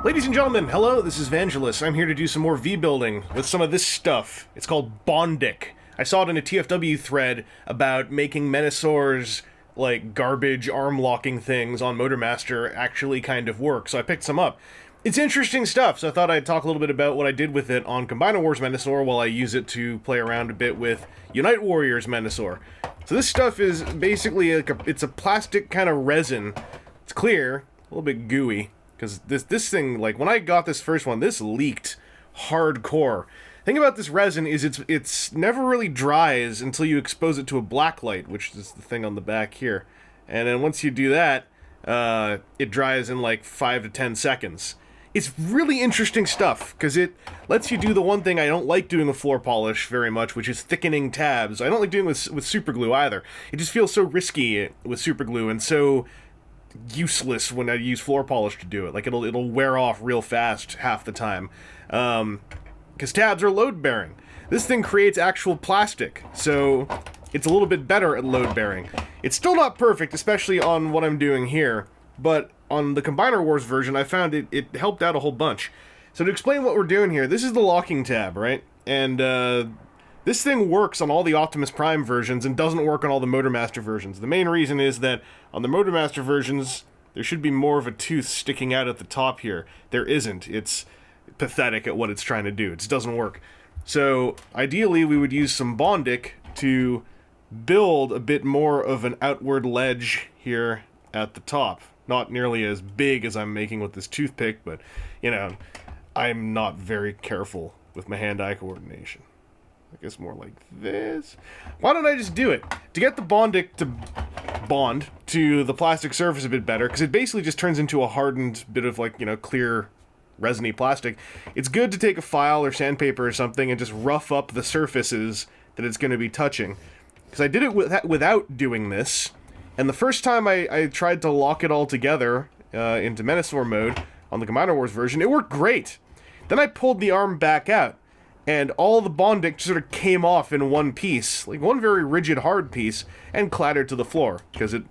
Ladies and gentlemen, hello, this is Vangelis. I'm here to do some more V-building with some of this stuff. It's called Bondic. I saw it in a TFW thread about making Menasor's, like, garbage arm-locking things on Motormaster actually kind of work, so I picked some up. It's interesting stuff, so I thought I'd talk a little bit about what I did with it on Combiner Wars Menasor while I use it to play around a bit with Unite Warriors Menasor. So this stuff is basically, it's a plastic kind of resin. It's clear, a little bit gooey. Because this thing, like, when I got this first one, this leaked hardcore. The thing about this resin is it's never really dries until you expose it to a black light, which is the thing on the back here. And then once you do that, it dries in like 5 to 10 seconds. It's really interesting stuff, because it lets you do the one thing I don't like doing with floor polish very much, which is thickening tabs. I don't like doing it with super glue either. It just feels so risky with super glue, and so useless when I use floor polish to do it. Like, it'll wear off real fast half the time. Because tabs are load-bearing. This thing creates actual plastic, so it's a little bit better at load-bearing. It's still not perfect, especially on what I'm doing here, but on the Combiner Wars version, I found it helped out a whole bunch. So to explain what we're doing here, this is the locking tab, right? And, this thing works on all the Optimus Prime versions and doesn't work on all the Motormaster versions. The main reason is that on the Motormaster versions, there should be more of a tooth sticking out at the top here. There isn't. It's pathetic at what it's trying to do. It just doesn't work. So, ideally, we would use some Bondic to build a bit more of an outward ledge here at the top. Not nearly as big as I'm making with this toothpick, but, you know, I'm not very careful with my hand-eye coordination. I guess more like this. Why don't I just do it? To get the Bondic to bond to the plastic surface a bit better, because it basically just turns into a hardened bit of, like, you know, clear, resiny plastic. It's good to take a file or sandpaper or something and just rough up the surfaces that it's going to be touching. Because I did it without doing this, and the first time I tried to lock it all together into Menasor mode on the Combiner Wars version, it worked great. Then I pulled the arm back out, and all the Bondic sort of came off in one piece, like one very rigid, hard piece, and clattered to the floor, because it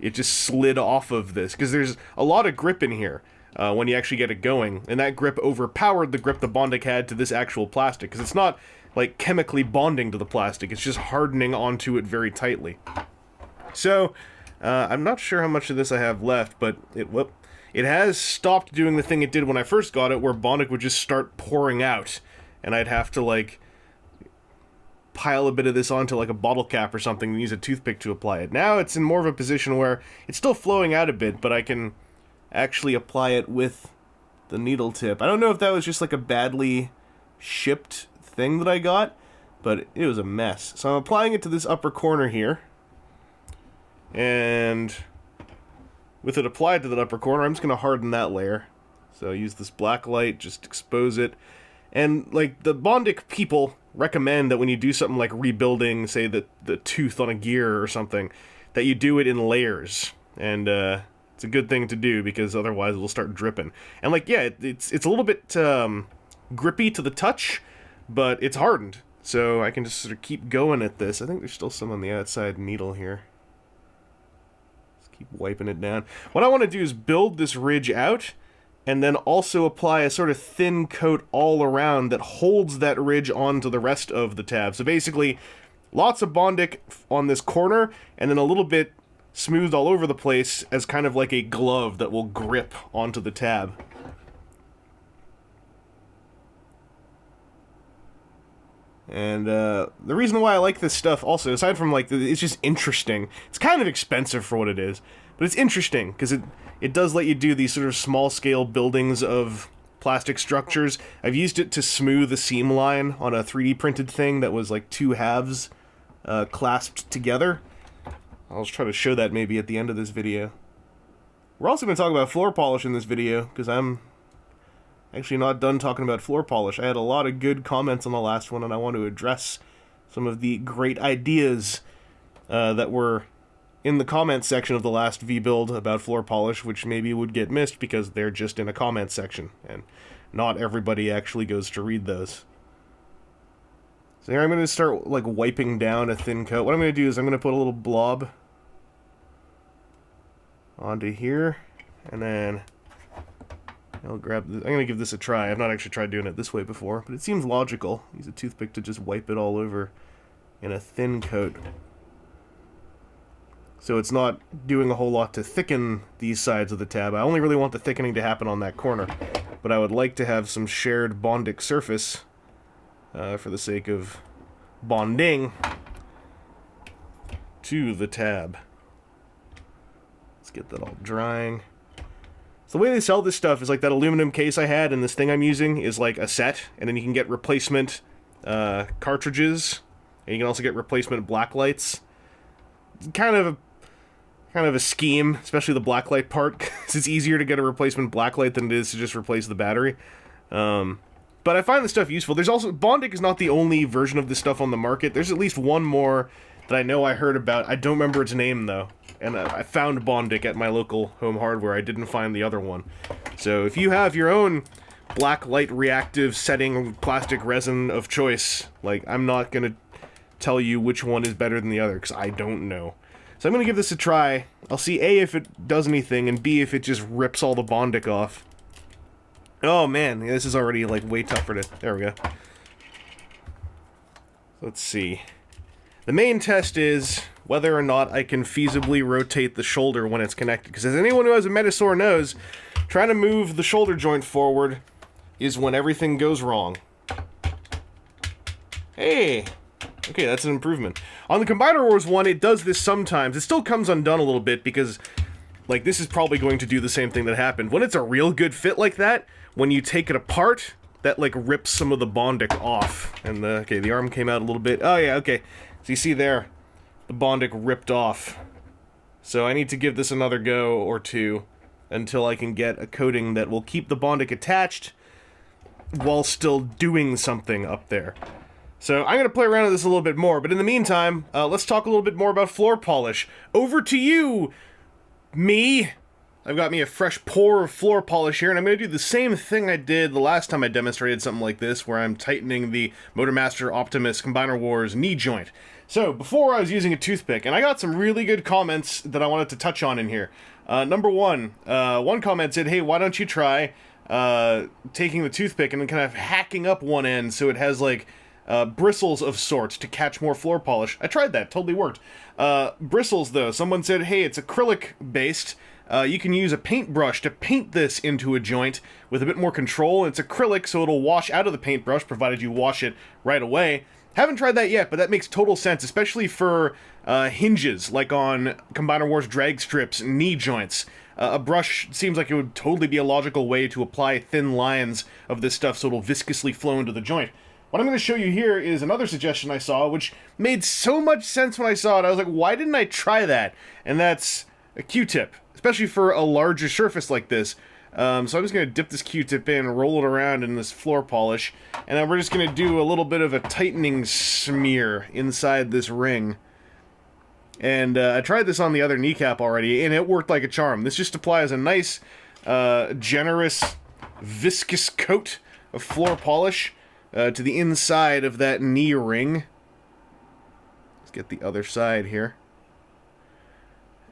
just slid off of this, because there's a lot of grip in here when you actually get it going, and that grip overpowered the grip the Bondic had to this actual plastic, because it's not, like, chemically bonding to the plastic, it's just hardening onto it very tightly. So, I'm not sure how much of this I have left, but it has stopped doing the thing it did when I first got it, where Bondic would just start pouring out, and I'd have to, like, pile a bit of this onto, like, a bottle cap or something and use a toothpick to apply it. Now it's in more of a position where it's still flowing out a bit, but I can actually apply it with the needle tip. I don't know if that was just, like, a badly shipped thing that I got, but it was a mess. So I'm applying it to this upper corner here, and with it applied to that upper corner, I'm just going to harden that layer. So use this black light, just expose it. And, like, the Bondic people recommend that when you do something like rebuilding, say, the tooth on a gear or something, that you do it in layers. And, it's a good thing to do, because otherwise it will start dripping. And, like, yeah, it's a little bit, grippy to the touch, but it's hardened. So I can just sort of keep going at this. I think there's still some on the outside needle here. Just keep wiping it down. What I want to do is build this ridge out, and then also apply a sort of thin coat all around that holds that ridge onto the rest of the tab. So basically, lots of Bondic on this corner, and then a little bit smoothed all over the place as kind of like a glove that will grip onto the tab. And the reason why I like this stuff also, aside from, like, it's just interesting. It's kind of expensive for what it is, but it's interesting because it does let you do these sort of small-scale buildings of plastic structures. I've used it to smooth a seam line on a 3D printed thing that was, like, two halves clasped together. I'll just try to show that maybe at the end of this video. We're also going to talk about floor polish in this video, because I'm actually not done talking about floor polish. I had a lot of good comments on the last one, and I want to address some of the great ideas that were in the comments section of the last V-build about floor polish, which maybe would get missed because they're just in a comment section, and not everybody actually goes to read those. So here I'm going to start, like, wiping down a thin coat. What I'm going to do is I'm going to put a little blob onto here, and then I'll grab this. I'm gonna give this a try. I've not actually tried doing it this way before, but it seems logical. Use a toothpick to just wipe it all over in a thin coat. So it's not doing a whole lot to thicken these sides of the tab. I only really want the thickening to happen on that corner, but I would like to have some shared Bondic surface for the sake of bonding to the tab. Let's get that all drying. So the way they sell this stuff is like that aluminum case I had, and this thing I'm using is like a set, and then you can get replacement cartridges, and you can also get replacement blacklights. It's kind of a scheme, especially the blacklight part, because it's easier to get a replacement blacklight than it is to just replace the battery. But I find this stuff useful. There's also, Bondic is not the only version of this stuff on the market. There's at least one more that I know I heard about. I don't remember its name, though. And I found Bondic at my local Home Hardware. I didn't find the other one. So if you have your own black light reactive setting plastic resin of choice, like, I'm not going to tell you which one is better than the other, because I don't know. So I'm going to give this a try. I'll see A, if it does anything, and B, if it just rips all the Bondic off. Oh man, this is already like way tougher to... There we go. Let's see. The main test is whether or not I can feasibly rotate the shoulder when it's connected. Because as anyone who has a Menasor knows, trying to move the shoulder joint forward is when everything goes wrong. Hey! Okay, that's an improvement. On the Combiner Wars one, it does this sometimes. It still comes undone a little bit because, like, this is probably going to do the same thing that happened. When it's a real good fit like that, when you take it apart, that, like, rips some of the Bondic off. And, okay, the arm came out a little bit. Oh, yeah, okay. So you see there, the Bondic ripped off. So I need to give this another go or two until I can get a coating that will keep the Bondic attached while still doing something up there. So I'm going to play around with this a little bit more, but in the meantime, let's talk a little bit more about floor polish. Over to you, me! I've got me a fresh pour of floor polish here, and I'm going to do the same thing I did the last time I demonstrated something like this, where I'm tightening the Motormaster Optimus Combiner Wars knee joint. So, before I was using a toothpick, and I got some really good comments that I wanted to touch on in here. Number one, one comment said, hey, why don't you try taking the toothpick and then kind of hacking up one end so it has, like, bristles of sorts to catch more floor polish. I tried that, totally worked. Bristles, though, someone said, hey, it's acrylic-based. You can use a paintbrush to paint this into a joint with a bit more control. It's acrylic, so it'll wash out of the paintbrush, provided you wash it right away. Haven't tried that yet, but that makes total sense, especially for hinges, like on Combiner Wars drag strips, knee joints. A brush seems like it would totally be a logical way to apply thin lines of this stuff so it'll viscously flow into the joint. What I'm going to show you here is another suggestion I saw, which made so much sense when I saw it. I was like, why didn't I try that? And that's a Q-tip, especially for a larger surface like this. So I'm just going to dip this Q-tip in, roll it around in this floor polish, and then we're just going to do a little bit of a tightening smear inside this ring. And I tried this on the other kneecap already, and it worked like a charm. This just applies a nice, generous, viscous coat of floor polish to the inside of that knee ring. Let's get the other side here.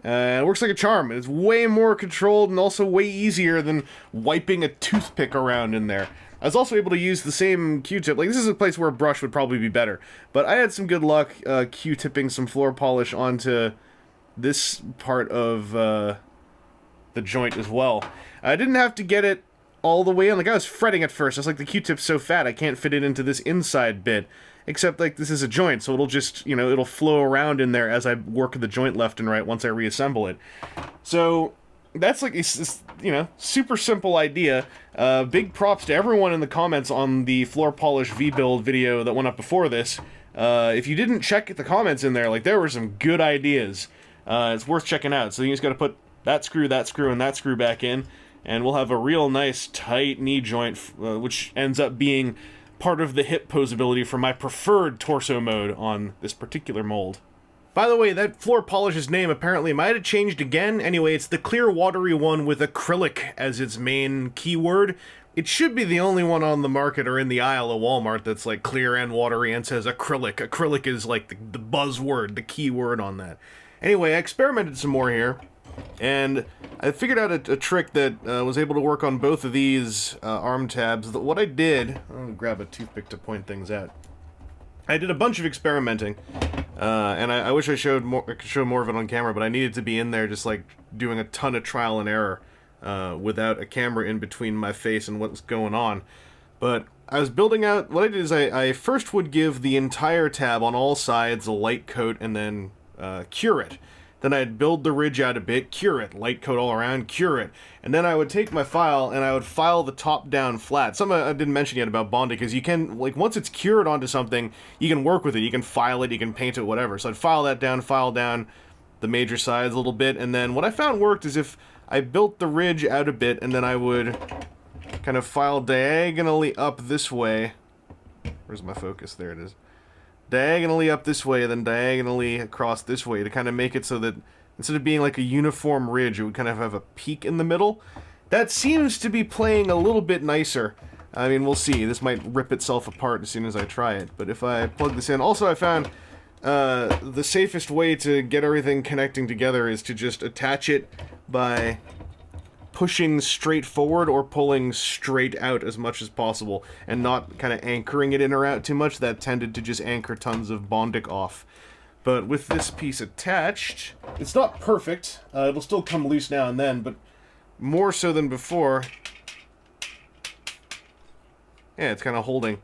It works like a charm. It's way more controlled and also way easier than wiping a toothpick around in there. I was also able to use the same Q-tip. Like, this is a place where a brush would probably be better. But I had some good luck Q-tipping some floor polish onto this part of the joint as well. I didn't have to get it all the way in. Like, I was fretting at first. I was like, the Q-tip's so fat, I can't fit it into this inside bit. Except, like, this is a joint, so it'll just, you know, it'll flow around in there as I work the joint left and right once I reassemble it. So, that's, like, it's, you know, super simple idea. Big props to everyone in the comments on the floor polish V-build video that went up before this. If you didn't check the comments in there, like, there were some good ideas. It's worth checking out. So you just gotta put that screw, and that screw back in, and we'll have a real nice, tight knee joint, which ends up being part of the hip posability for my preferred torso mode on this particular mold. By the way, that floor polish's name apparently might have changed again. Anyway, it's the clear watery one with acrylic as its main keyword. It should be the only one on the market or in the aisle of Walmart that's like clear and watery and says acrylic. Acrylic is like the buzzword, the keyword on that. Anyway, I experimented some more here. And I figured out a trick that was able to work on both of these arm tabs. What I did, I'm gonna grab a toothpick to point things out. I did a bunch of experimenting, and I wish I could show more of it on camera, but I needed to be in there just like doing a ton of trial and error without a camera in between my face and what's going on. But I was building out, what I did is I first would give the entire tab on all sides a light coat and then cure it. Then I'd build the ridge out a bit, cure it, light coat all around, cure it. And then I would take my file and I would file the top down flat. Something I didn't mention yet about Bondic is you can, like, once it's cured onto something, you can work with it. You can file it, you can paint it, whatever. So I'd file that down, file down the major sides a little bit. And then what I found worked is if I built the ridge out a bit and then I would kind of file diagonally up this way. Where's my focus? There it is. Diagonally up this way, then diagonally across this way to kind of make it so that instead of being like a uniform ridge, it would kind of have a peak in the middle. That seems to be playing a little bit nicer. I mean, we'll see. This might rip itself apart as soon as I try it. But if I plug this in... Also, I found the safest way to get everything connecting together is to just attach it by pushing straight forward or pulling straight out as much as possible and not kind of anchoring it in or out too much. That tended to just anchor tons of Bondic off. But with this piece attached, it's not perfect. It'll still come loose now and then, but more so than before. Yeah, it's kind of holding.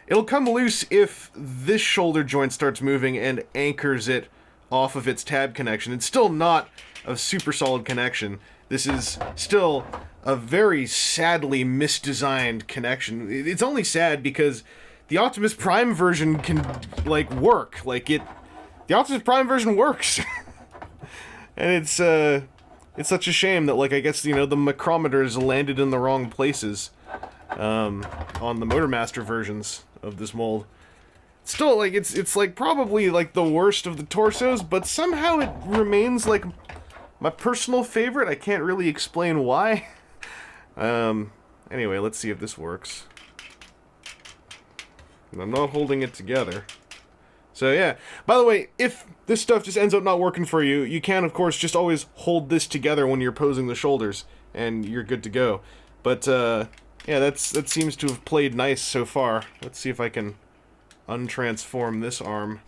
It'll come loose if this shoulder joint starts moving and anchors it off of its tab connection. It's still not a super solid connection. This is still a very sadly misdesigned connection. It's only sad because the Optimus Prime version can, like, work. Like, the Optimus Prime version works. And it's such a shame that, like, I guess, you know, the micrometers landed in the wrong places on the Motormaster versions of this mold. Still, like, it's like, probably, like, the worst of the torsos, but somehow it remains, like, my personal favorite. I can't really explain why. Anyway, let's see if this works. And I'm not holding it together. So yeah. By the way, if this stuff just ends up not working for you, you can, of course, just always hold this together when you're posing the shoulders, and you're good to go. But, yeah, that seems to have played nice so far. Let's see if I can untransform this arm.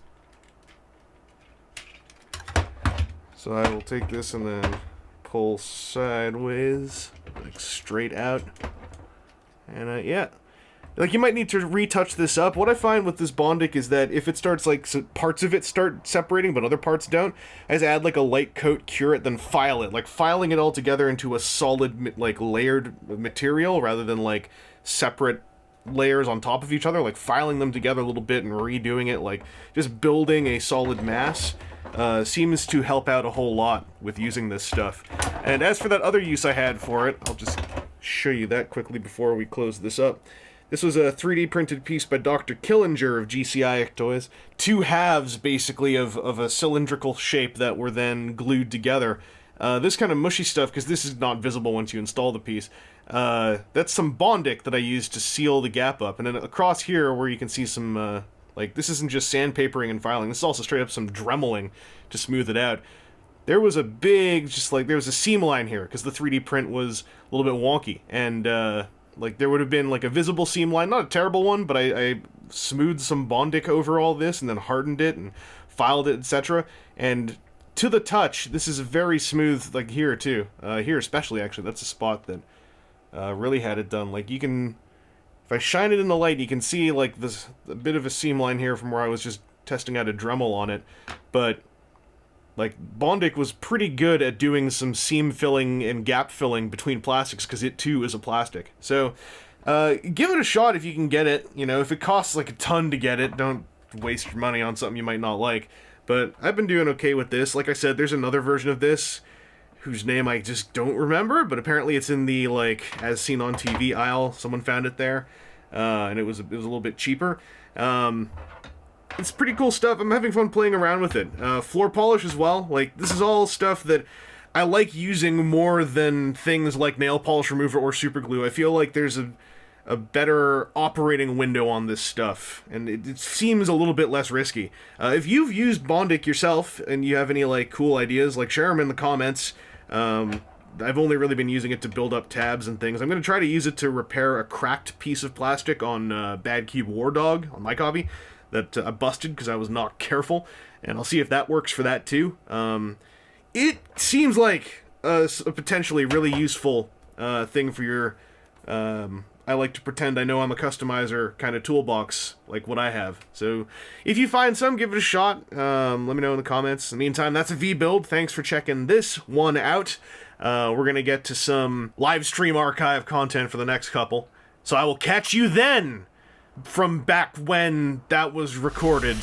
So I will take this and then pull sideways, like straight out. And yeah, like you might need to retouch this up. What I find with this Bondic is that if it starts like parts of it start separating but other parts don't, I just add like a light coat, cure it, then file it. Like filing it all together into a solid like layered material rather than like separate layers on top of each other, like filing them together a little bit and redoing it, like just building a solid mass. Seems to help out a whole lot with using this stuff. And as for that other use I had for it, I'll just show you that quickly before we close this up. This was a 3D printed piece by Dr. Killinger of GCI Toys. Two halves, basically, of a cylindrical shape that were then glued together. This kind of mushy stuff, because this is not visible once you install the piece, that's some Bondic that I used to seal the gap up. And then across here, where you can see some... like, this isn't just sandpapering and filing, this is also straight up some dremeling to smooth it out. There was a big, there was a seam line here, because the 3D print was a little bit wonky, and, like, there would have been, like, a visible seam line, not a terrible one, but I smoothed some Bondic over all this, and then hardened it, and filed it, etc., and to the touch, this is very smooth, like, here, too. Here especially, actually, that's a spot that really had it done. Like, you can... If I shine it in the light, you can see, like, this a bit of a seam line here from where I was just testing out a Dremel on it. But, like, Bondic was pretty good at doing some seam filling and gap filling between plastics, because it, too, is a plastic. So, give it a shot if you can get it. You know, if it costs, like, a ton to get it, don't waste your money on something you might not like. But I've been doing okay with this. Like I said, there's another version of this, whose name I just don't remember, but apparently it's in the, like, as seen on TV aisle. Someone found it there, and it was a little bit cheaper. It's pretty cool stuff. I'm having fun playing around with it. Floor polish as well. Like, this is all stuff that I like using more than things like nail polish remover or super glue. I feel like there's a better operating window on this stuff, and it seems a little bit less risky. If you've used Bondic yourself and you have any, like, cool ideas, like, share them in the comments. I've only really been using it to build up tabs and things. I'm going to try to use it to repair a cracked piece of plastic on Bad Cube War Dog on my copy that I busted because I was not careful, and I'll see if that works for that too. It seems like a potentially really useful thing for your I like to pretend I know I'm a customizer kind of toolbox, like what I have. So if you find some, give it a shot. Let me know in the comments. In the meantime, that's a V-build. Thanks for checking this one out. We're going to get to some live stream archive content for the next couple. So I will catch you then, from back when that was recorded.